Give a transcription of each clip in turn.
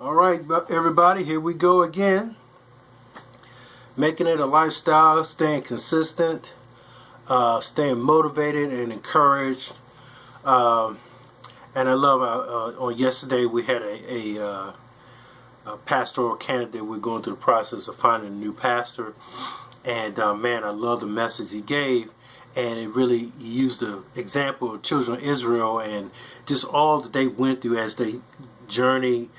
All right, everybody, here we go again. Making it a lifestyle, staying consistent, staying motivated and encouraged. And I love on yesterday we had a pastoral candidate. We're going through the process of finding a new pastor. And man, I love the message he gave. And it really used the example of children of Israel and just all that they went through as they journeyed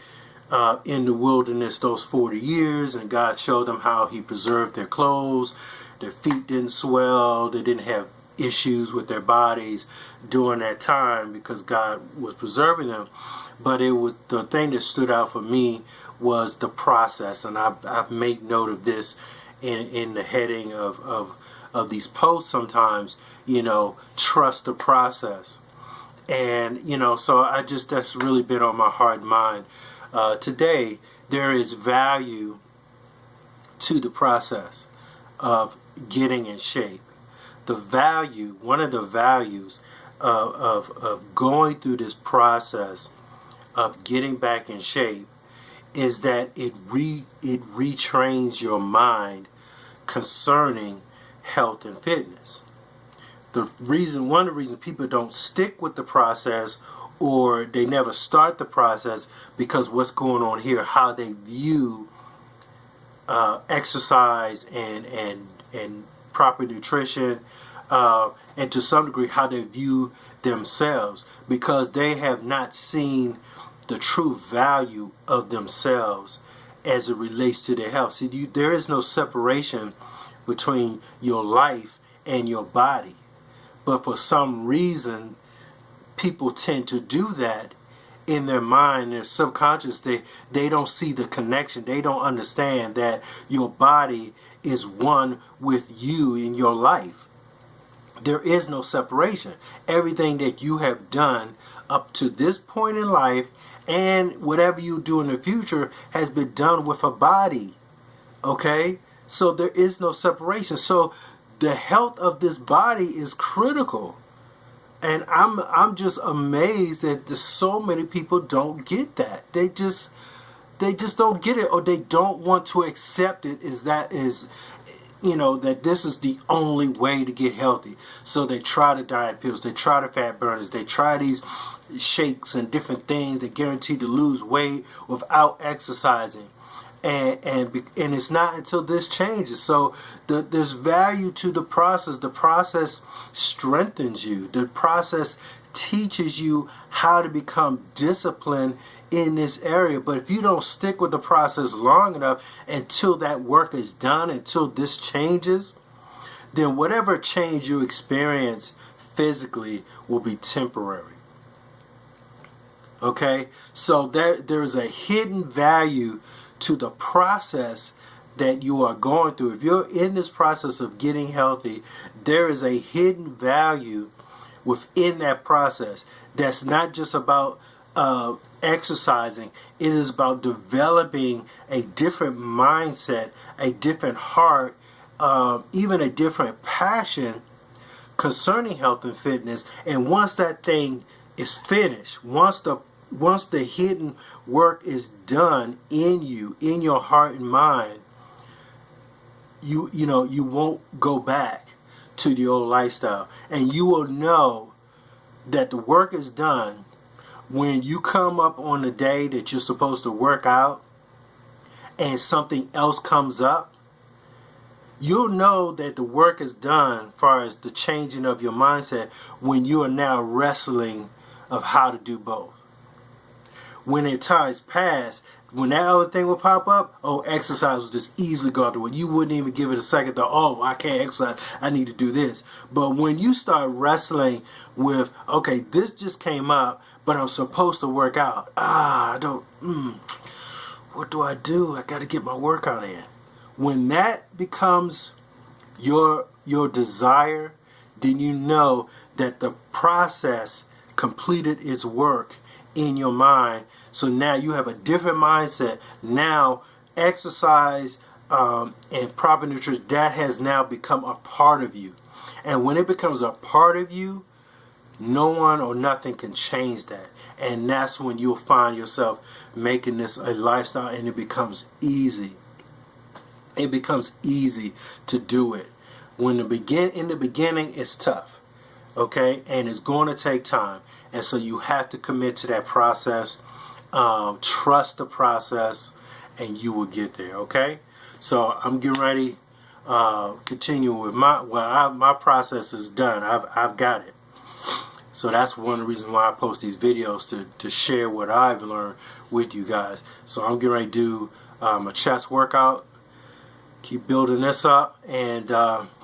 in the wilderness those 40 years, and God showed them how he preserved their clothes. Their feet didn't swell. They didn't have issues with their bodies during that time because God was preserving them. But it was the thing that stood out for me was the process, and I've made note of this in the heading of these posts sometimes, trust the process. And, so that's really been on my heart and mind. Today, there is value to the process of getting in shape. One of the values of going through this process of getting back in shape is that it retrains your mind concerning health and fitness. One of the reasons people don't stick with the process, or they never start the process, because what's going on here, how they view exercise and proper nutrition, and to some degree how they view themselves, because they have not seen the true value of themselves as it relates to their health. See, there is no separation between your life and your body. But for some reason, people tend to do that in their mind, their subconscious. They don't see the connection. They don't understand that your body is one with you in your life. There is no separation. Everything that you have done up to this point in life and whatever you do in the future has been done with a body. Okay? So there is no separation. So the health of this body is critical. And I'm just amazed that so many people don't get that. They just don't get it, or they don't want to accept it that this is the only way to get healthy. So they try the diet pills, they try the fat burners, they try these shakes and different things that guarantee to lose weight without exercising. And it's not until this changes. So there's value to the process. The process strengthens you. The process teaches you how to become disciplined in this area. But if you don't stick with the process long enough until that work is done, until this changes, then whatever change you experience physically will be temporary. Okay? So there's a hidden value to the process that you are going through. If you're in this process of getting healthy, there is a hidden value within that process that's not just about exercising. It is about developing a different mindset, a different heart, even a different passion concerning health and fitness. And once that thing is finished, once the hidden work is done in you, in your heart and mind, you won't go back to the old lifestyle. And you will know that the work is done when you come up on the day that you're supposed to work out and something else comes up. You'll know that the work is done as far as the changing of your mindset when you are now wrestling of how to do both. When it times pass, when that other thing will pop up, exercise will just easily go out the way. You wouldn't even give it a second thought, I can't exercise, I need to do this. But when you start wrestling with, okay, this just came up, but I'm supposed to work out. What do I do? I got to get my workout in. When that becomes your desire, then you know that the process completed its work in your mind. So now you have a different mindset. Now exercise and proper nutrition, that has now become a part of you. And when it becomes a part of you, No one or nothing can change that. And that's when you'll find yourself making this a lifestyle, and it becomes easy. It becomes easy to do it. In the beginning, it's tough, okay, and it's going to take time, and so you have to commit to that process. Trust the process, and you will get there. Okay, so I'm getting ready. Continue with my process is done. I've got it. So that's one of the reasons why I post these videos, to share what I've learned with you guys. So I'm getting ready to do a chest workout. Keep building this up and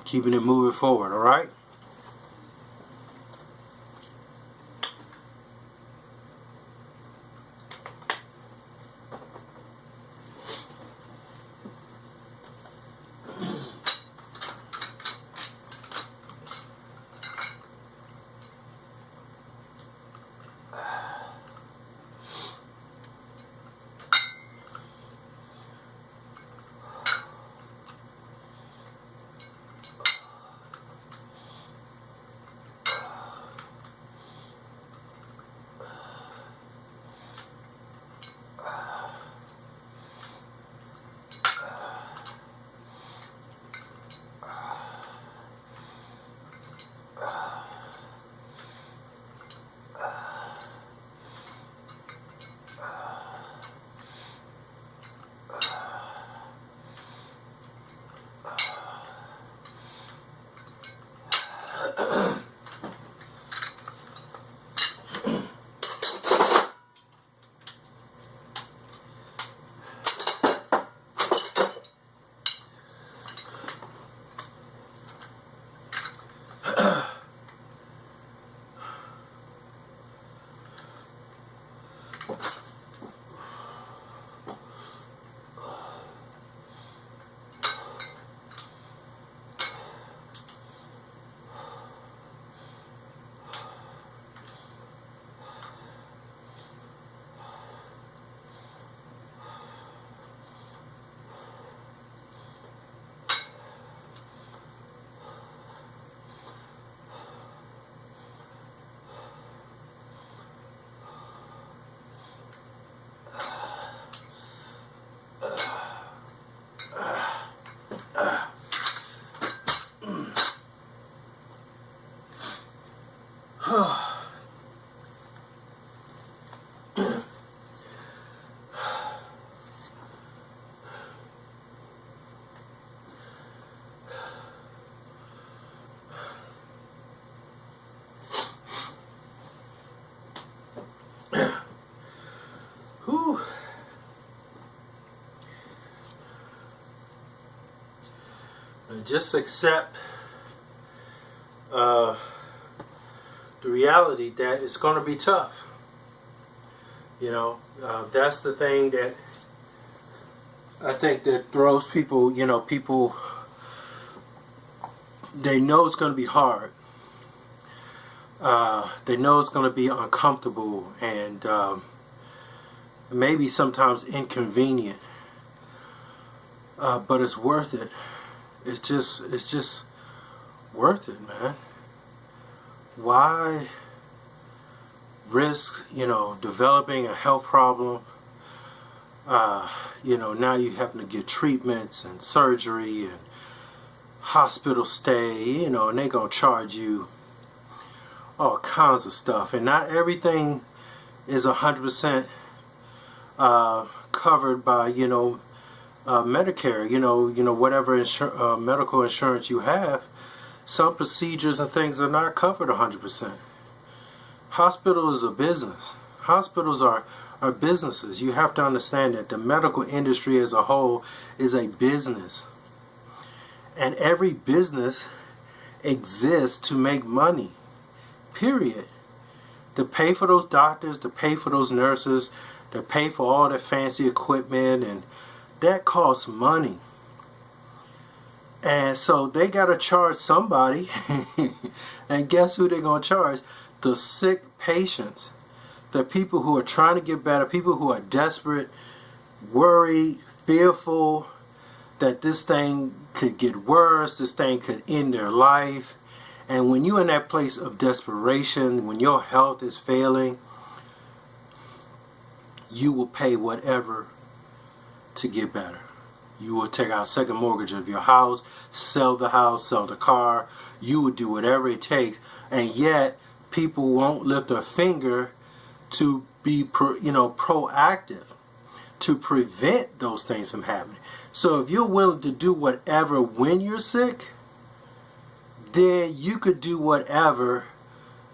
keeping it moving forward. All right. Whew. Just accept the reality that it's going to be tough. You know, that's the thing that I think that throws people. You know, people, they know it's going to be hard. They know it's going to be uncomfortable and maybe sometimes inconvenient, but it's worth it. It's just worth it, man. Why risk, developing a health problem? Now you having to get treatments and surgery and hospital stay, and they're gonna charge you all kinds of stuff, and not everything is 100% covered by Medicare. Whatever medical insurance you have, some procedures and things are not covered 100%. Hospital is a business. Hospitals are businesses. You have to understand that the medical industry as a whole is a business, and every business exists to make money. Period. To pay for those doctors, to pay for those nurses, to pay for all the fancy equipment, and that costs money. And so they got to charge somebody. And guess who they're going to charge? The sick patients. The people who are trying to get better, people who are desperate, worried, fearful that this thing could get worse, this thing could end their life. And when you're in that place of desperation, when your health is failing, you will pay whatever to get better. You will take out a second mortgage of your house, sell the car. You will do whatever it takes. And yet, people won't lift a finger to be proactive to prevent those things from happening. So if you're willing to do whatever when you're sick, then you could do whatever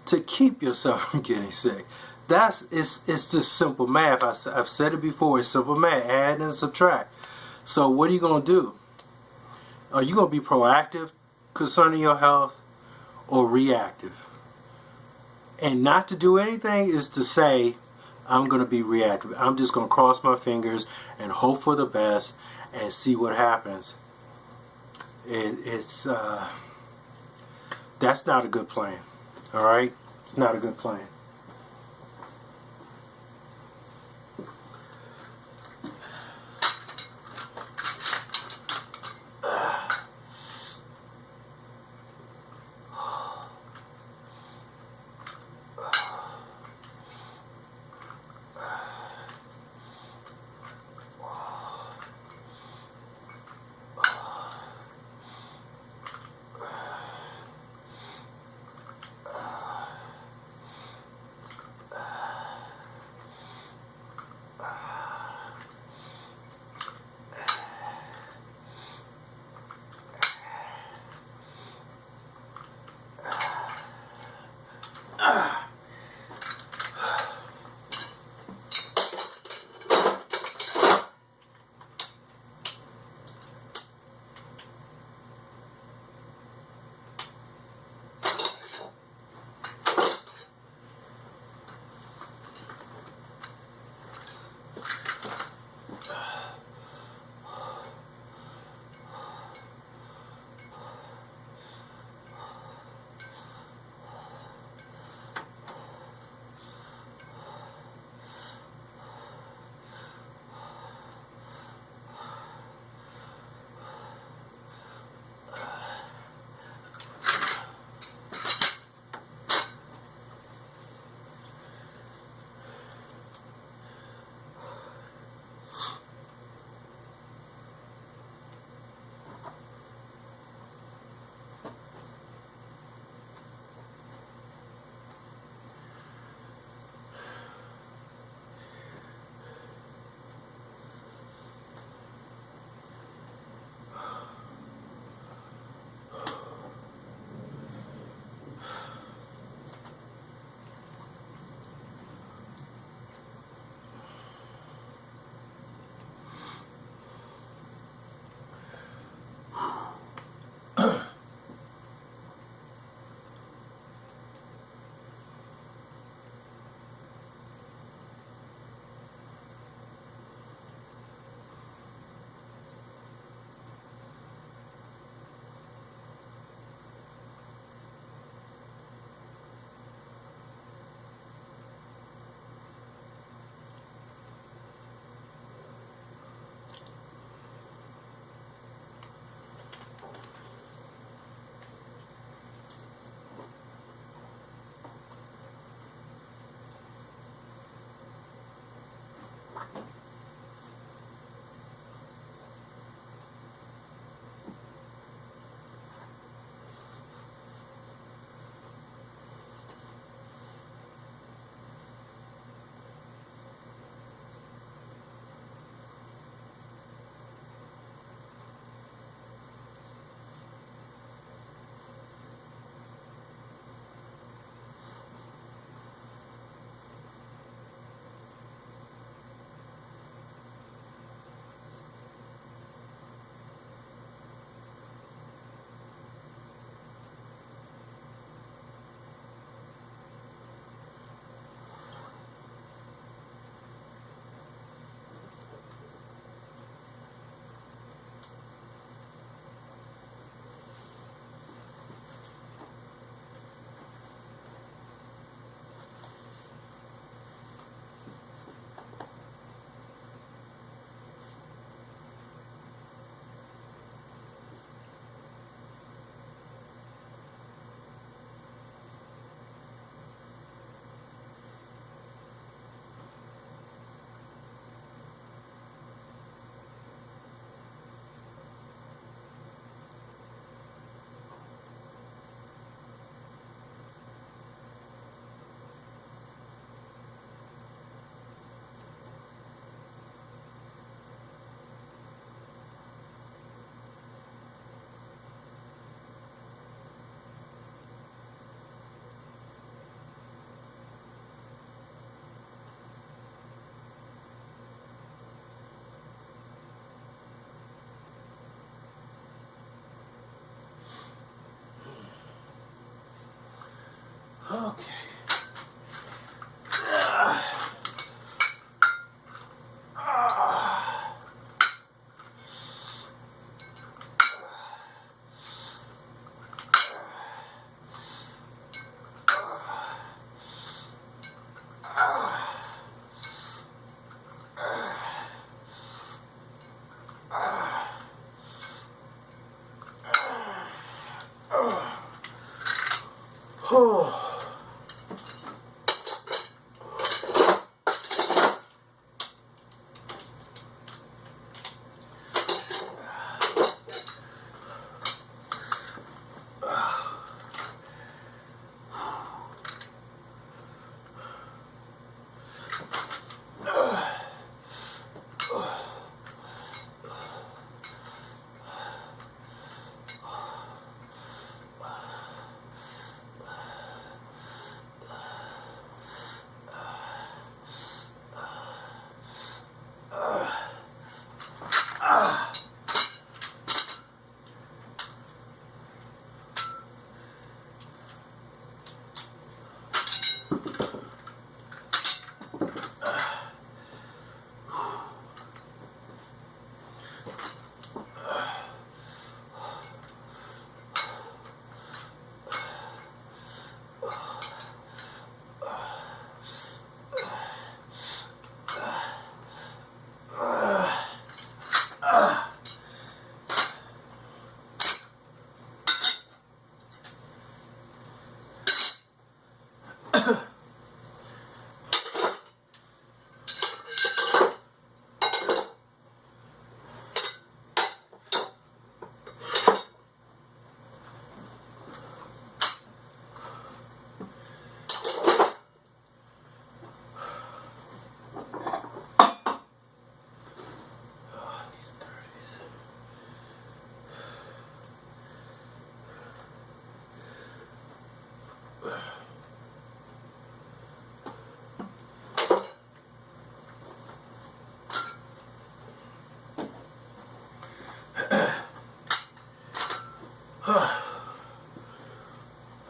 to keep yourself from getting sick. It's just simple math. I've said it before. It's simple math. Add and subtract. So what are you going to do? Are you going to be proactive concerning your health or reactive? And not to do anything is to say, I'm going to be reactive. I'm just going to cross my fingers and hope for the best and see what happens. That's not a good plan. All right? It's not a good plan. Okay. Oh.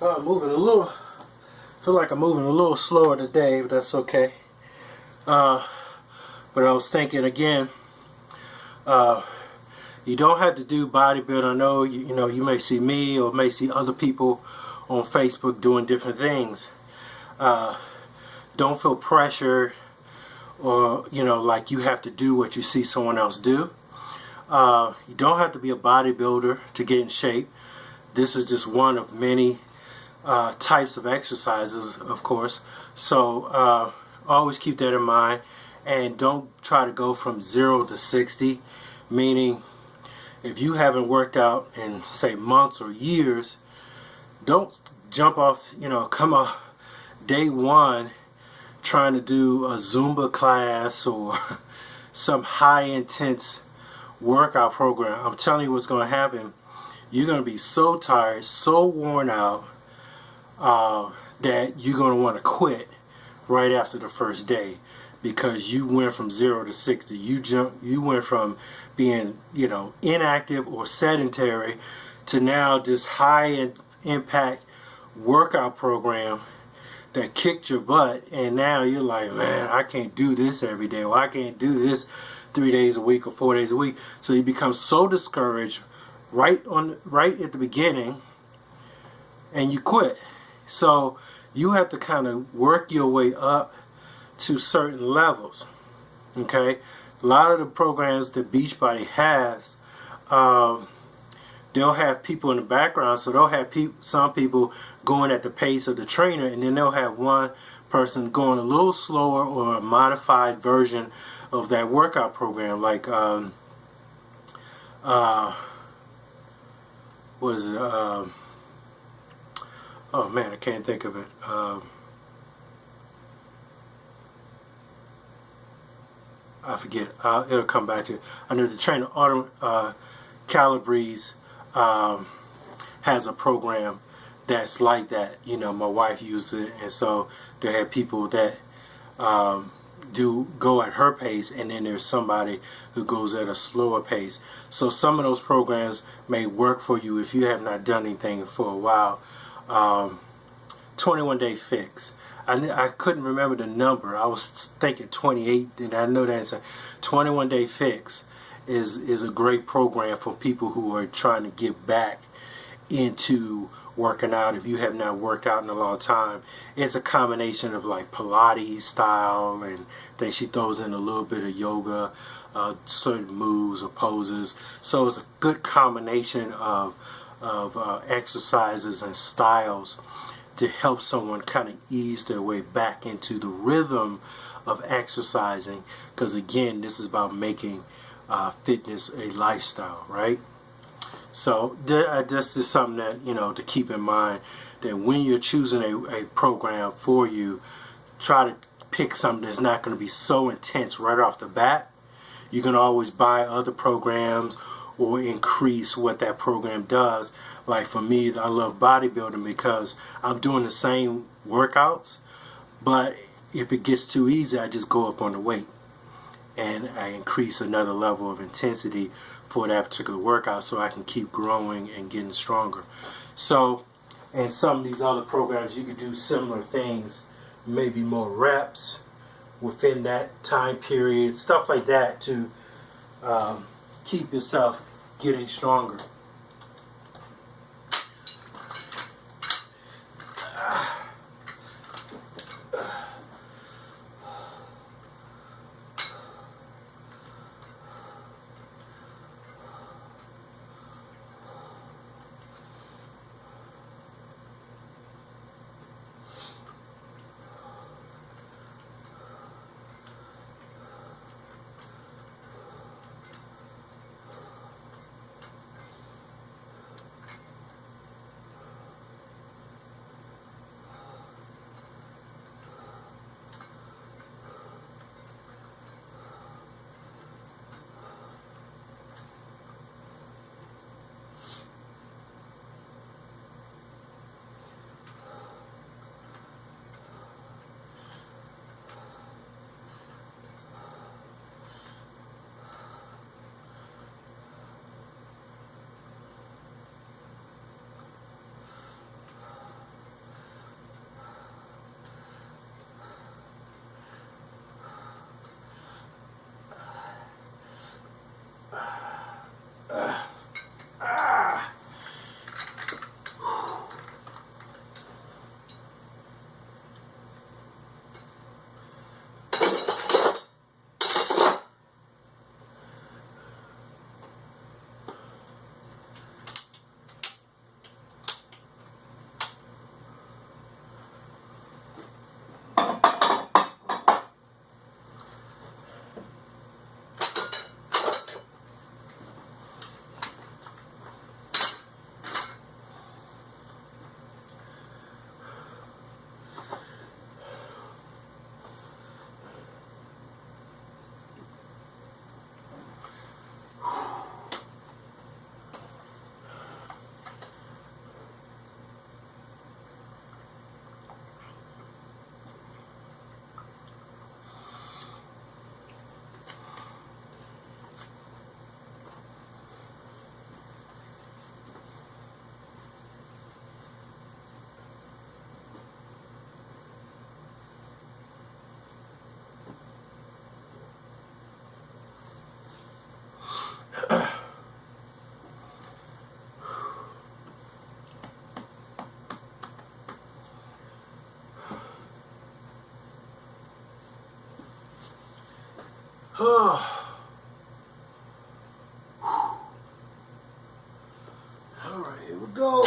I'm moving a little. Feel like I'm moving a little slower today, but that's okay. But I was thinking again. You don't have to do bodybuilding. I know you may see me or may see other people on Facebook doing different things. Don't feel pressured or like you have to do what you see someone else do. You don't have to be a bodybuilder to get in shape. This is just one of many types of exercises, of course. So always keep that in mind, and don't try to go from 0 to 60, meaning if you haven't worked out in say months or years, don't jump off, come off day one trying to do a Zumba class or some high intense workout program. I'm telling you what's going to happen. You're going to be so tired, so worn out, that you're going to want to quit right after the first day, because you went from 0 to 60. You went from being inactive or sedentary to now this high impact workout program that kicked your butt, and now you're like, man, I can't do this every day, or I can't do this 3 days a week or 4 days a week. So you become so discouraged right at the beginning, and you quit. So you have to kind of work your way up to certain levels. Okay, a lot of the programs that Beachbody has, they'll have people in the background, so they'll have some people going at the pace of the trainer, and then they'll have one person going a little slower or a modified version of that workout program, like what is it? Oh man, I can't think of it. I forget. It'll come back to it. I know the trainer Autumn Calabrese has a program that's like that. My wife used it, and so they have people that do go at her pace, and then there's somebody who goes at a slower pace. So some of those programs may work for you if you have not done anything for a while. 21-day fix. I couldn't remember the number. I was thinking 28, and I know that's a 21-day fix is a great program for people who are trying to get back into working out. If you have not worked out in a long time, it's a combination of like Pilates style, and then she throws in a little bit of yoga, certain moves or poses. So it's a good combination of exercises and styles to help someone kind of ease their way back into the rhythm of exercising, because again, this is about making fitness a lifestyle, right? So this is something that, you know, to keep in mind, that when you're choosing a program for you, try to pick something that's not going to be so intense right off the bat. You can always buy other programs or increase what that program does. Like for me, I love bodybuilding because I'm doing the same workouts, but if it gets too easy, I just go up on the weight and I increase another level of intensity for that particular workout so I can keep growing and getting stronger. So, and some of these other programs, you could do similar things, maybe more reps within that time period, stuff like that, to keep yourself getting stronger. All right, here we go.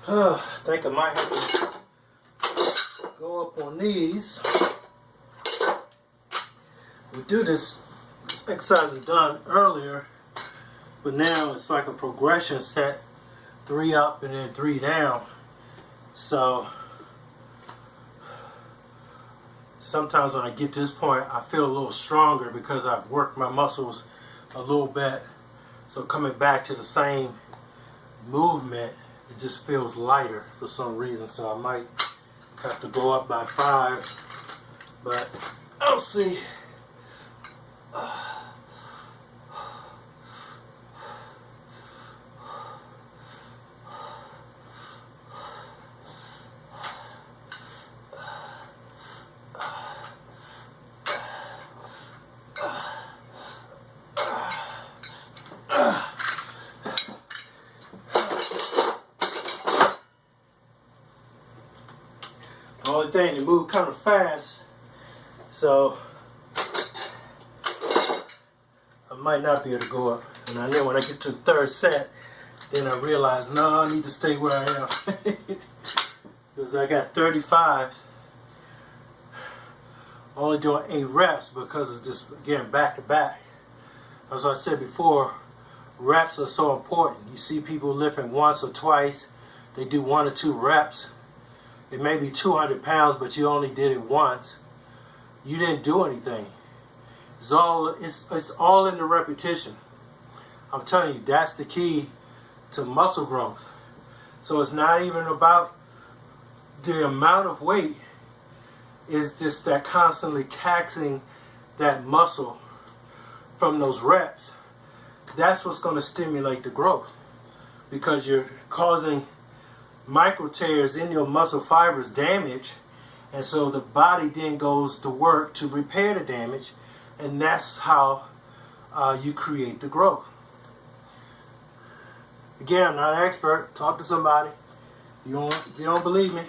I think I might have to go up on these. We do this exercise is done earlier, But now it's like a progression set, 3 up and then 3 down. So sometimes when I get to this point, I feel a little stronger because I've worked my muscles a little bit. So coming back to the same movement, it just feels lighter for some reason. So I might have to go up by 5, but I'll see. The only thing, they move kind of fast, so I might not be able to go up. And I know when I get to the 3rd set, then I realize, no, I need to stay where I am. Because I got 35. Only doing 8 reps because it's just, again, back to back. As I said before, reps are so important. You see people lifting once or twice. They do 1 or 2 reps. It may be 200 pounds, but you only did it once. You didn't do anything. It's all in the repetition. I'm telling you, that's the key to muscle growth. So it's not even about the amount of weight. It's just that constantly taxing that muscle from those reps. That's what's going to stimulate the growth, because you're causing micro tears in your muscle fibers, damage, and so the body then goes to work to repair the damage, and that's how you create the growth. Again, I'm not an expert. Talk to somebody. You don't believe me.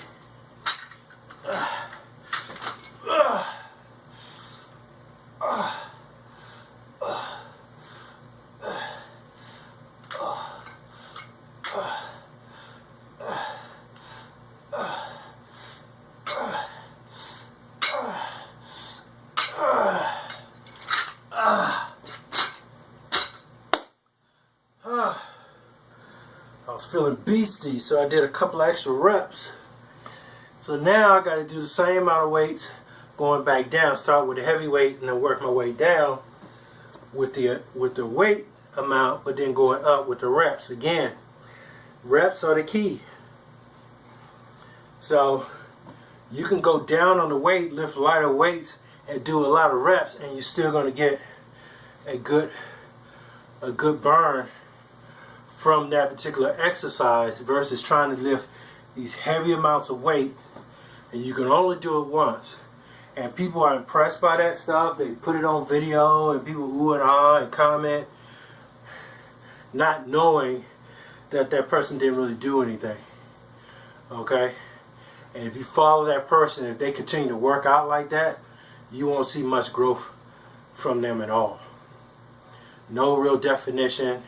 I was feeling beastie, so I did a couple extra reps. So now I got to do the same amount of weights going back down. Start with a heavy weight and then work my way down with the weight amount, but then going up with the reps. Again, reps are the key. So you can go down on the weight, lift lighter weights, and do a lot of reps, and you're still going to get a good burn from that particular exercise, versus trying to lift these heavy amounts of weight and you can only do it once. And people are impressed by that stuff. They put it on video and people ooh and ah and comment, not knowing that that person didn't really do anything. Okay? And if you follow that person, if they continue to work out like that, you won't see much growth from them at all. No real definition.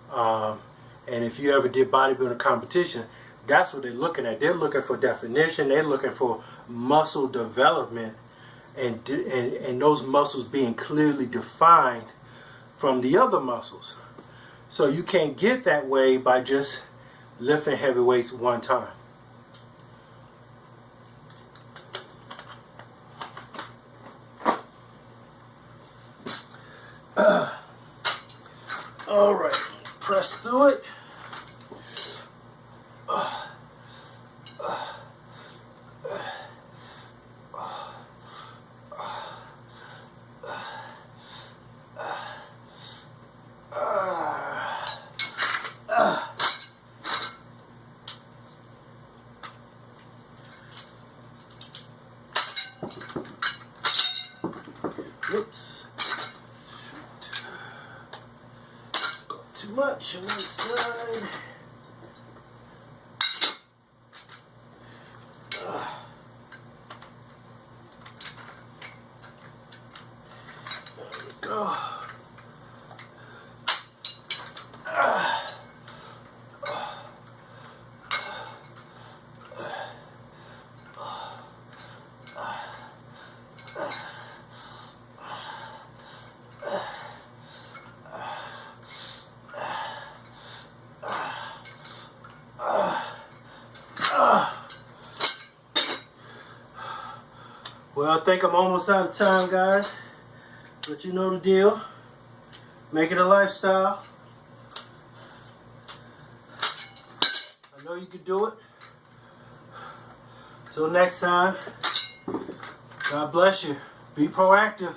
And if you ever did bodybuilding competition, that's what they're looking at. They're looking for definition. They're looking for muscle development, and those muscles being clearly defined from the other muscles. So you can't get that way by just lifting heavy weights one time. All right, press through it. Whoops. Got too much on one side. There we go. Well, I think I'm almost out of time, guys. But you know the deal. Make it a lifestyle. I know you can do it. Till next time, God bless you. Be proactive.